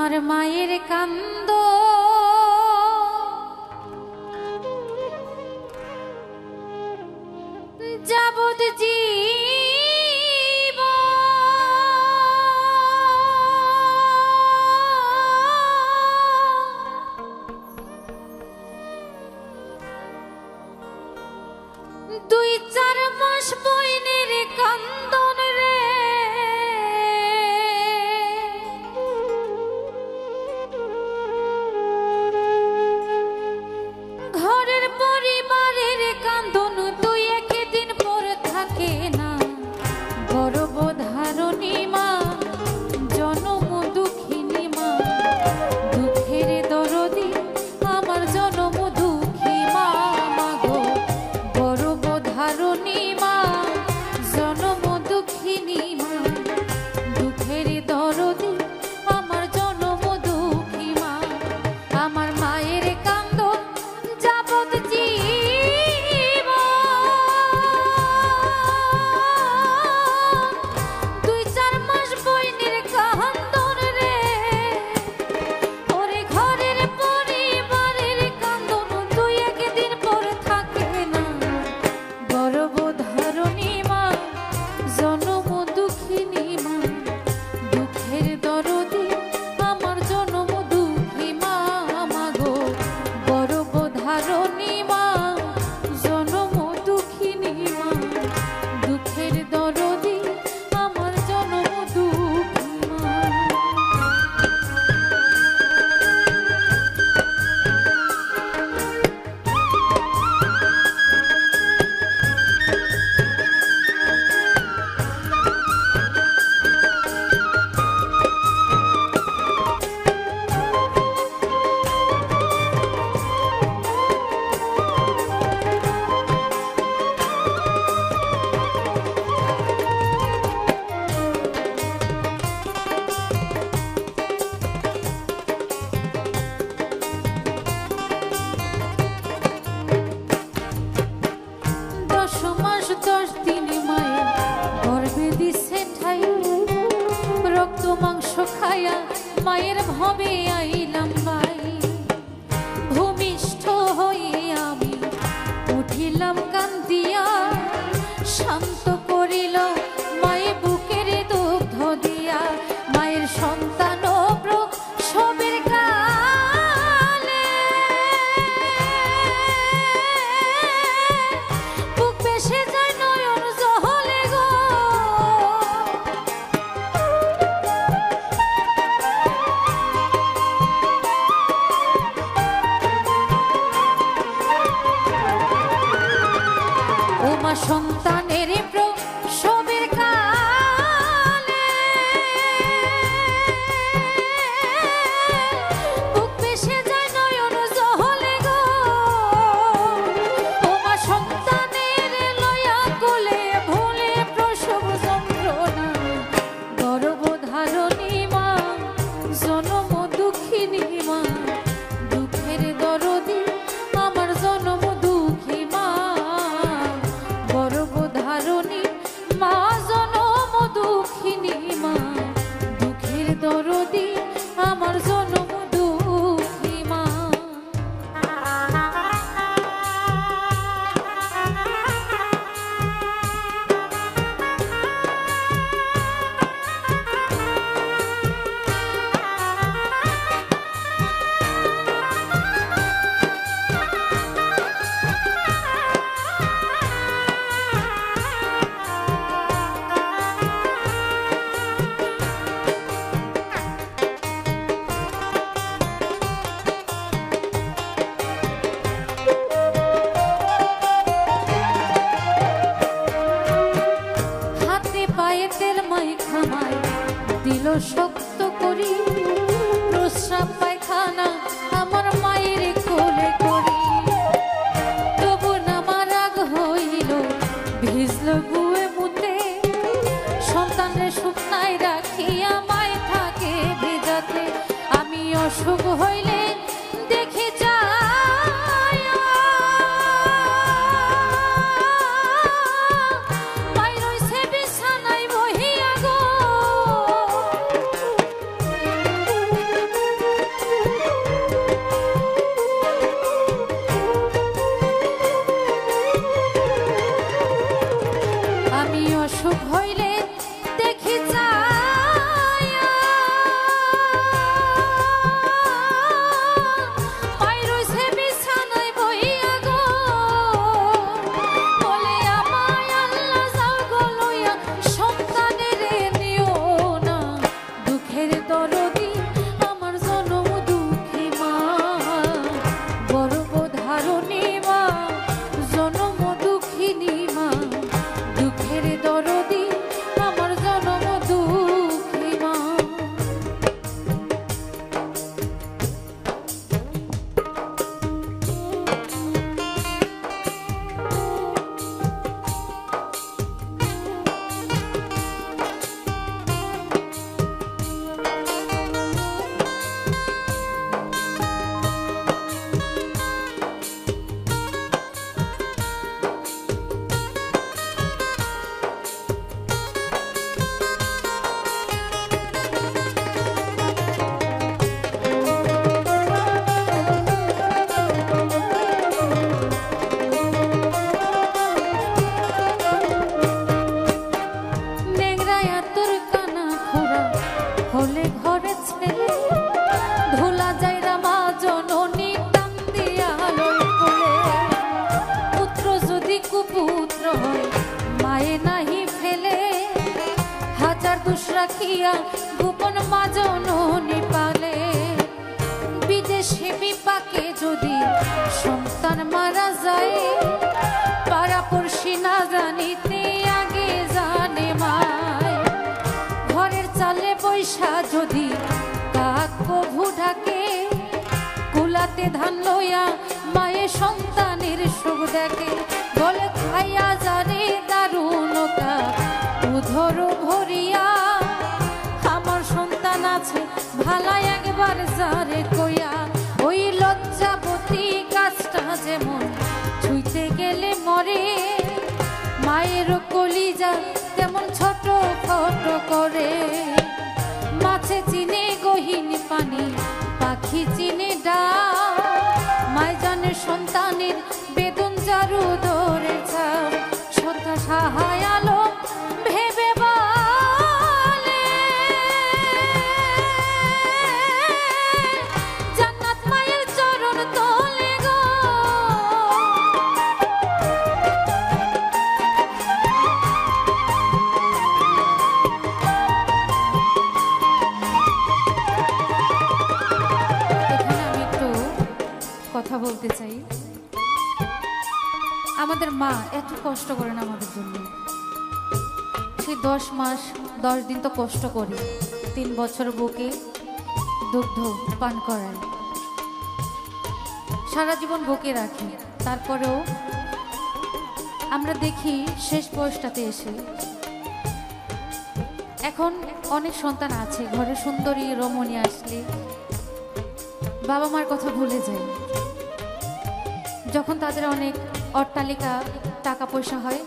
আমার মায়ের কান্দ যাবত জীব দুই চার মাস বইনের কান্দন রে ঘরের পরিবারের কান্দন দুই একদিন পর থাকে না গর্ভধারণী মা জনম দুঃখিনী মা দুঃখের দরদি আমার জনম দুঃখী মা মাগো গর্ভধারণী মা জনম দুঃখিনী মা দুঃখের দরদি আমার জনম দুঃখী মা আমার মায়ের কান্দন যাবত জীব দুই চার মাস বইনের কান্দন রে ওরে ঘরের পরিবারের কান্দন দুই একদিন পর থাকে না গর্ভধারণী মা জনম দুঃখিনী মা দুঃখের দরদি আমার জনম দুঃখী মা মাগো গর্ভধারণী মা জনম দুঃখিনী মা দুঃখের দরদি আমার জনম দুঃখী মা দশ মাস 10 দিন মায়ের গর্ভে দিছে ঠাই রক্ত মাংস খায়া মায়ের ভবে আইলাম ভাই ভূমিষ্ঠ হয়ে আমি উঠিলাম কান্দিয়া শান্ত করিল মায়ে বুকের দুগ্ধ দিয়া মায়ের সন্তান সবের কালে বুক বেসে যায় নয়ন জহলে গো ও মা সন্তানের প্রসবের কালে বুক বেসে যায় নয়ন জহলে গো ও মা সন্তানের লয়া কোলে ভুলে প্রসব যন্ত্রণা গর্ভধারণী মা জনম দুঃখিনী মা দুঃখের দরদি আমার জনম দুঃখী মা গর্ভধারণী মা জনম দুঃখিনী মা দুঃখের দরদি আমার জনম দুঃখী মা হাতে পায়ে তেল মাখামায় দিল শক্ত করি প্রস্রাব পায়খানা আমার মায়ের কোলে করি তবু নামা রাগ হইল ভিজল গুয়ে মুতে সন্তানের শুকনায় রাখিয়া মায় থাকে ভেজাতে আমি অসুখ হইলে দেখে যায় মাই রইছে বিছানায় বহিয়া গো কুপুত্র হয় মায়ে নাহি ফেলে, হাজার দোষ রাখিয়া গোপন মা জননী পালে। বিদেশে বিপাকে যদি সন্তান মারা যায়, পাড়াপড়শি না জানিতে আগে জানে মায়। ঘরের চালে বৈশা যদি কাক কভু ঢাকে, কুলাতে ধান লইয়া মায়ে সন্তানের সুখ দেখে। বলে খাইয়া জানে দারুণ উধর ভরিয়া, আমার সন্তান আছে ভালা একবার যারে কইয়া। ওই লজ্জাবতী গাছটা যেমন ছুঁইতে গেলে মরে, মায়ের কলিজা তেমন ছোট ছোট করে। মাছে চিনে গহীন পানি, পাখি চিনে ডাক, মায় জানে সন্তানের বেদন চারু ধরে ছাপ। শ্রদ্ধা সাহায় আলো ভেবে বলে, জান্নাত মায়ের চরণ তলে গো। এখানে আমি একটু কথা বলতে চাই। আমাদের মা এত কষ্ট করেন আমাদের জন্য। সে 10 মাস 10 দিন তো কষ্ট করে, 3 বছর বুকে দুগ্ধ পান করায়, সারা জীবন বুকে রাখে। তারপরেও আমরা দেখি শেষ বয়সটাতে এসে এখন অনেক সন্তান আছে, ঘরে সুন্দরী রমণী আসলে বাবা মার কথা ভুলে যায়। যখন তাদের অনেক অট্টালিকা টাকা পয়সা হয়,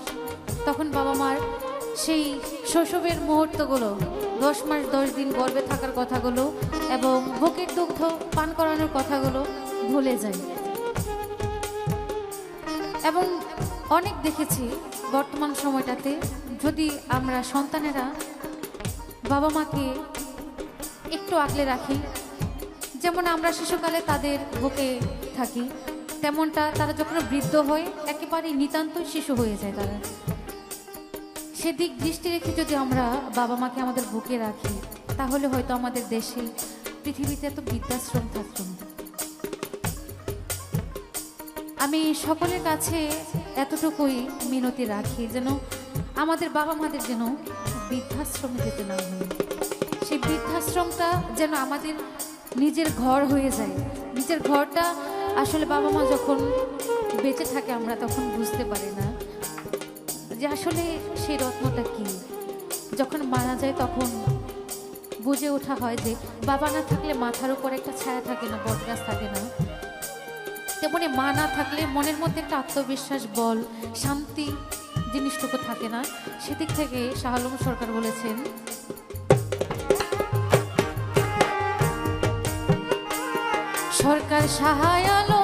তখন বাবা মার সেই শৈশবের মুহূর্তগুলো, 10 মাস 10 দিন গর্ভে থাকার কথাগুলো এবং বুকের দুগ্ধ পান করানোর কথাগুলো ভুলে যায়। এবং অনেক দেখেছি বর্তমান সময়টাতে, যদি আমরা সন্তানেরা বাবা মাকে একটু আগলে রাখি, যেমন আমরা শিশুকালে তাদের বুকে থাকি, তেমনটা তারা যখন বৃদ্ধ হয় একেবারে নিতান্তই শিশু হয়ে যায় তারা। সেদিক দৃষ্টি রেখে যদি আমরা বাবা মাকে আমাদের বুকে রাখি, তাহলে হয়তো আমাদের দেশে, পৃথিবীতে এত বৃদ্ধাশ্রম থাকতো না। আমি সকলের কাছে এতটুকুই মিনতি রাখি, যেন আমাদের বাবা মাদের যেন বৃদ্ধাশ্রমে যেতে না হয়। সেই বৃদ্ধাশ্রমটা যেন আমাদের নিজের ঘর হয়ে যায়। নিজের ঘরটা আসলে বাবা মা যখন বেঁচে থাকে আমরা তখন বুঝতে পারি না যে আসলে সেই রত্নটা কি। যখন মারা যায় তখন বুঝে ওঠা হয় যে বাবা না থাকলে মাথার উপর একটা ছায়া থাকে না, বটগাছ থাকে না, তেমনি মা না থাকলে মনের মধ্যে একটা আত্মবিশ্বাস, বল, শান্তি জিনিসটুকু থাকে না। সেদিক থেকে শাহ আলম সরকার বলেছেন, সরকার সহায় আলো